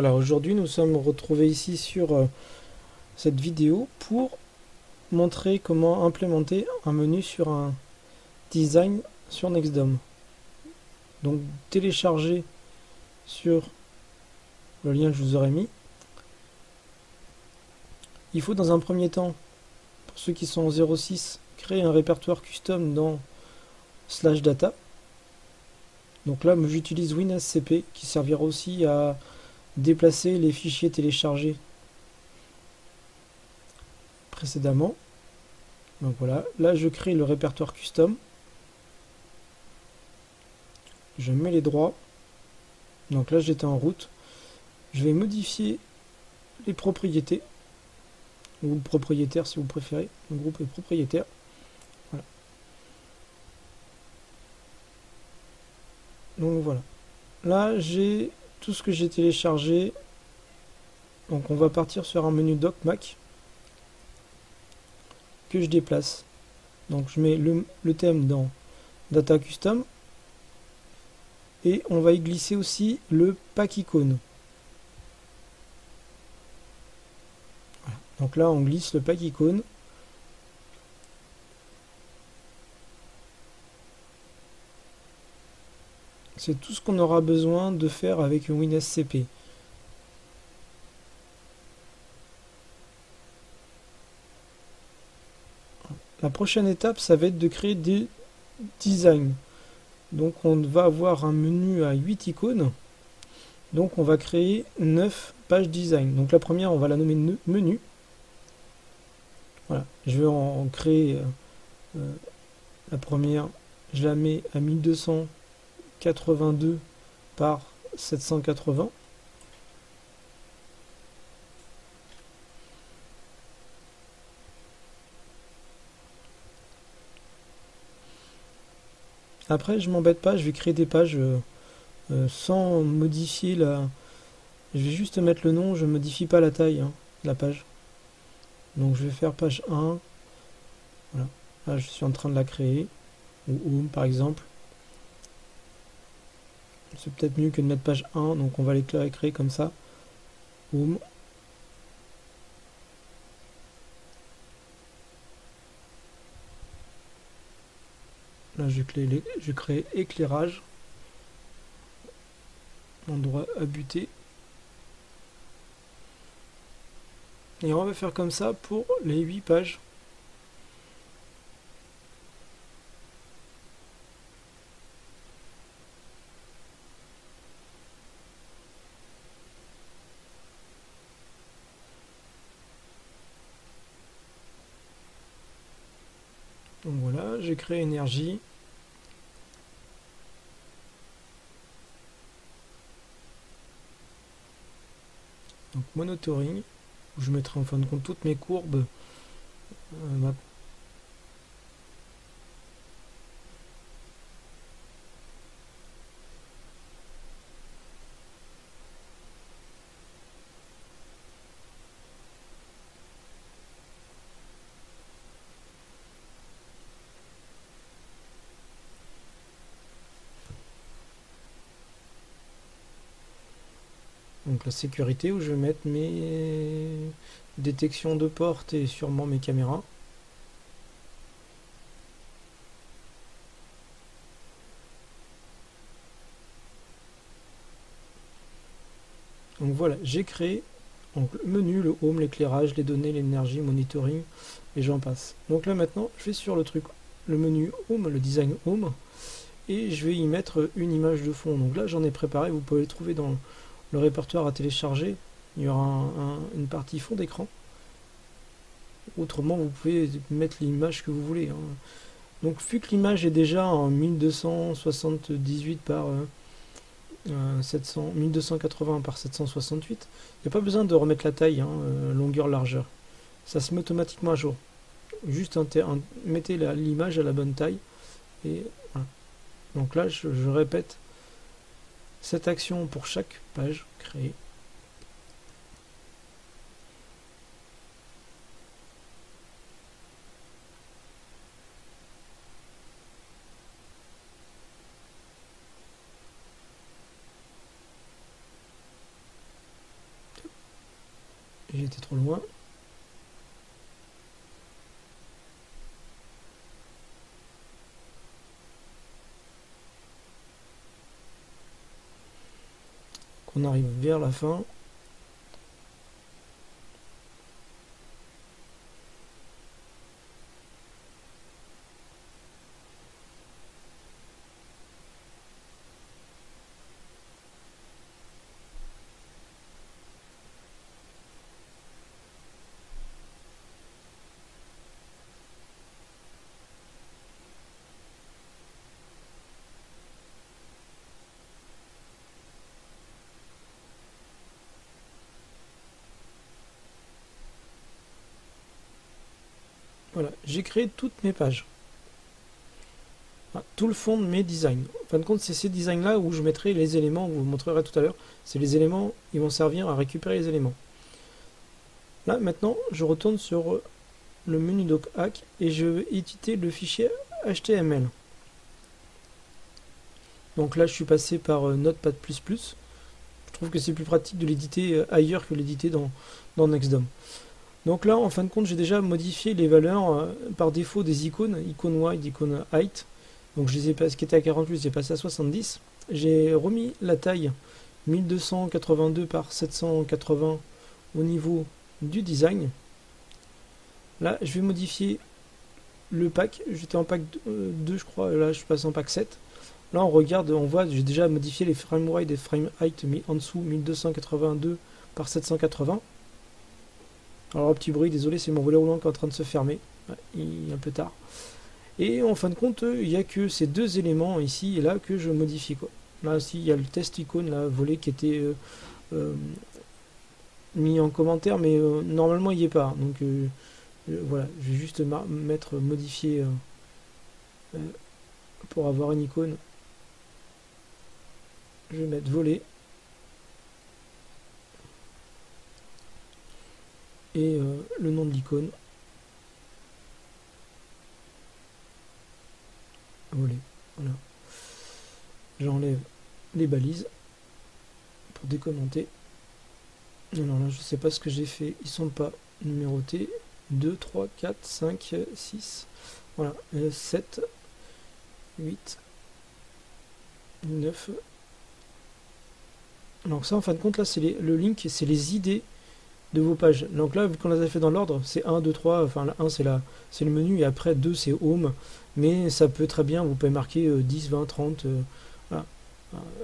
Voilà, aujourd'hui nous sommes retrouvés ici sur cette vidéo pour montrer comment implémenter un menu sur un design sur Nextdom. Donc téléchargez sur le lien que je vous aurai mis. Il faut dans un premier temps, pour ceux qui sont en 06, créer un répertoire custom dans /data. Donc là, j'utilise WinSCP qui servira aussi à déplacer les fichiers téléchargés précédemment. Donc voilà, là je crée le répertoire custom. Je mets les droits. Donc là j'étais en route. Je vais modifier les propriétés, ou propriétaire si vous préférez. Le groupe est propriétaire. Voilà. Donc voilà. Là j'ai tout ce que j'ai téléchargé. Donc on va partir sur un menu Doc Mac que je déplace. Donc je mets le thème dans Data Custom. Et on va y glisser aussi le pack icône. Voilà. Donc là on glisse le pack icône. C'est tout ce qu'on aura besoin de faire avec WinSCP. La prochaine étape, ça va être de créer des designs. Donc on va avoir un menu à 8 icônes. Donc on va créer 9 pages design. Donc la première, on va la nommer menu. Voilà, je vais en créer la première. Je la mets à 1282 par 780. Après, je m'embête pas, je vais créer des pages sans modifier la... Je vais juste mettre le nom, je ne modifie pas la taille de la page. Donc je vais faire page 1. Voilà. Là, je suis en train de la créer. Ou home par exemple. C'est peut-être mieux que de mettre page 1, donc on va les créer comme ça. Home. Là, je crée éclairage. Endroit à buter. Et on va faire comme ça pour les 8 pages. Donc voilà, j'ai créé énergie. Donc monitoring, où je mettrai en fin de compte toutes mes courbes. Donc la sécurité, où je vais mettre mes détections de porte et sûrement mes caméras. Donc voilà, j'ai créé donc, le menu, le home, l'éclairage, les données, l'énergie, monitoring, et j'en passe. Donc là maintenant, je vais sur le truc, le menu home, le design home, et je vais y mettre une image de fond. Donc là j'en ai préparé, vous pouvez le trouver dans le répertoire à télécharger. Il y aura une partie fond d'écran. Autrement, vous pouvez mettre l'image que vous voulez. Donc vu que l'image est déjà en 1278 par 1280 par 768, il n'y a pas besoin de remettre la taille, longueur, largeur. Ça se met automatiquement à jour. Juste mettez l'image à la bonne taille. Et voilà. Donc là, je répète cette action pour chaque page créée. été trop loin. Qu'on arrive vers la fin. Voilà, j'ai créé toutes mes pages. Voilà, tout le fond de mes designs. En fin de compte, c'est ces designs-là où je mettrai les éléments, je vous montrerai tout à l'heure. C'est les éléments, ils vont servir à récupérer les éléments. Là, maintenant, je retourne sur le menu dochack et je vais éditer le fichier HTML. Donc là, je suis passé par Notepad++. Je trouve que c'est plus pratique de l'éditer ailleurs que l'éditer dans Nextdom. Donc là, en fin de compte, j'ai déjà modifié les valeurs par défaut des icônes, icône wide, icône height. Donc je les ai passées, qui étaient à 48, je les ai passées à 70. J'ai remis la taille 1282 par 780 au niveau du design. Là, je vais modifier le pack. J'étais en pack 2, je crois. Là, je passe en pack 7. Là, on regarde, on voit, j'ai déjà modifié les frame wide et frame height mis en dessous 1282 par 780. Alors, petit bruit, désolé, c'est mon volet roulant qui est en train de se fermer. Ouais, il est un peu tard. Et en fin de compte, il n'y a que ces deux éléments ici et là que je modifie, quoi. Là aussi, il y a le test icône, là, volet qui était mis en commentaire, mais normalement, il n'y est pas. Donc, voilà, je vais juste mettre modifier pour avoir une icône. Je vais mettre volet. Et le nom de l'icône. Volet. Voilà. J'enlève les balises pour décommenter. Alors là, je sais pas ce que j'ai fait. Ils sont pas numérotés. 2, 3, 4, 5, 6. Voilà. 7, 8, 9. Donc ça, en fin de compte, là, c'est le link, c'est les idées de vos pages. Donc là, vu qu'on les a fait dans l'ordre, c'est 1, 2, 3, enfin là, 1 c'est le menu, et après 2 c'est home, mais ça peut très bien, vous pouvez marquer 10, 20, 30, voilà,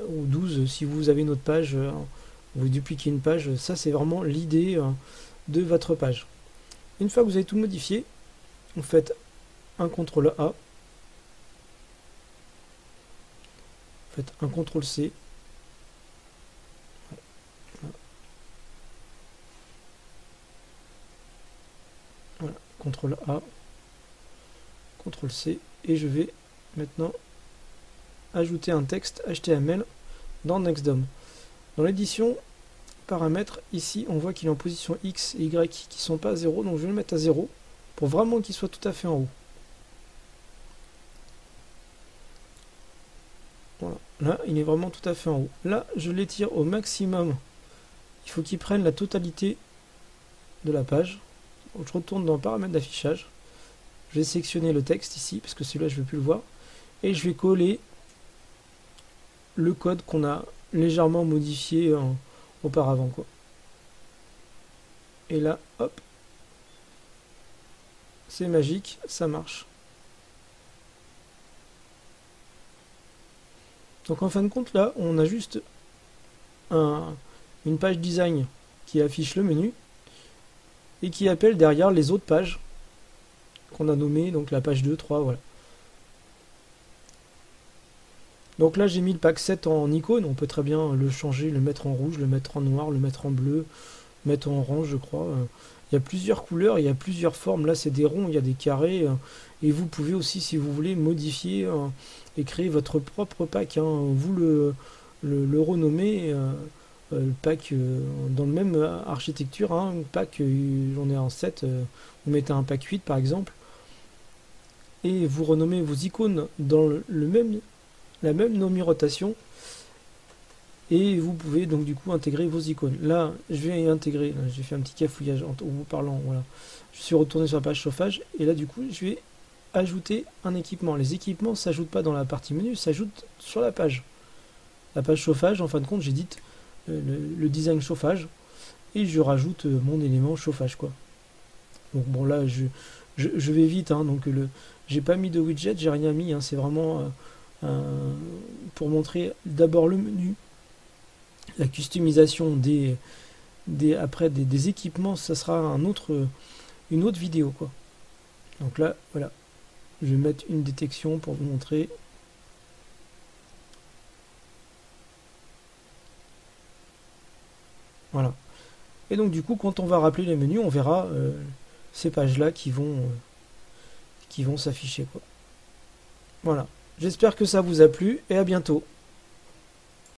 ou 12 si vous avez une autre page, vous dupliquez une page, ça c'est vraiment l'idée de votre page. Une fois que vous avez tout modifié, vous faites un CTRL A, vous faites un CTRL C, voilà, CTRL A, CTRL C, et je vais maintenant ajouter un texte HTML dans Nextdom. Dans l'édition paramètres, ici on voit qu'il est en position X et Y qui ne sont pas à 0, donc je vais le mettre à 0 pour vraiment qu'il soit tout à fait en haut. Voilà, là il est vraiment tout à fait en haut. Là je l'étire au maximum, il faut qu'il prenne la totalité de la page. Donc, je retourne dans paramètres d'affichage, je vais sélectionner le texte ici parce que celui-là je ne veux plus le voir, et je vais coller le code qu'on a légèrement modifié auparavant, quoi. Et là, hop, c'est magique, ça marche. Donc en fin de compte, là, on a juste une page design qui affiche le menu et qui appelle derrière les autres pages qu'on a nommées, donc la page 2, 3, voilà. Donc là j'ai mis le pack 7 en icône, on peut très bien le changer, le mettre en rouge, le mettre en noir, le mettre en bleu, mettre en orange je crois. Il y a plusieurs couleurs, il y a plusieurs formes, là c'est des ronds, il y a des carrés, et vous pouvez aussi si vous voulez modifier et créer votre propre pack, vous le renommez, le pack dans le même architecture, pack on est en 7, vous mettez un pack 8 par exemple, et vous renommez vos icônes dans la même numérotation, Et vous pouvez donc du coup intégrer vos icônes. Là, je vais intégrer, là, j'ai fait un petit cafouillage en vous parlant, voilà. Je suis retourné sur la page chauffage, et là du coup, je vais ajouter un équipement. Les équipements ne s'ajoutent pas dans la partie menu, s'ajoutent sur la page. La page chauffage, en fin de compte, j'édite le design chauffage, et je rajoute mon élément chauffage, quoi. Donc bon, là, je vais vite, hein, donc j'ai pas mis de widget, j'ai rien mis, hein, c'est vraiment pour montrer d'abord le menu, la customisation après des équipements, ça sera une autre vidéo, quoi. Donc là, voilà, je vais mettre une détection pour vous montrer. Voilà. Et donc du coup, quand on va rappeler les menus, on verra ces pages-là qui vont s'afficher, quoi. Voilà. J'espère que ça vous a plu et à bientôt.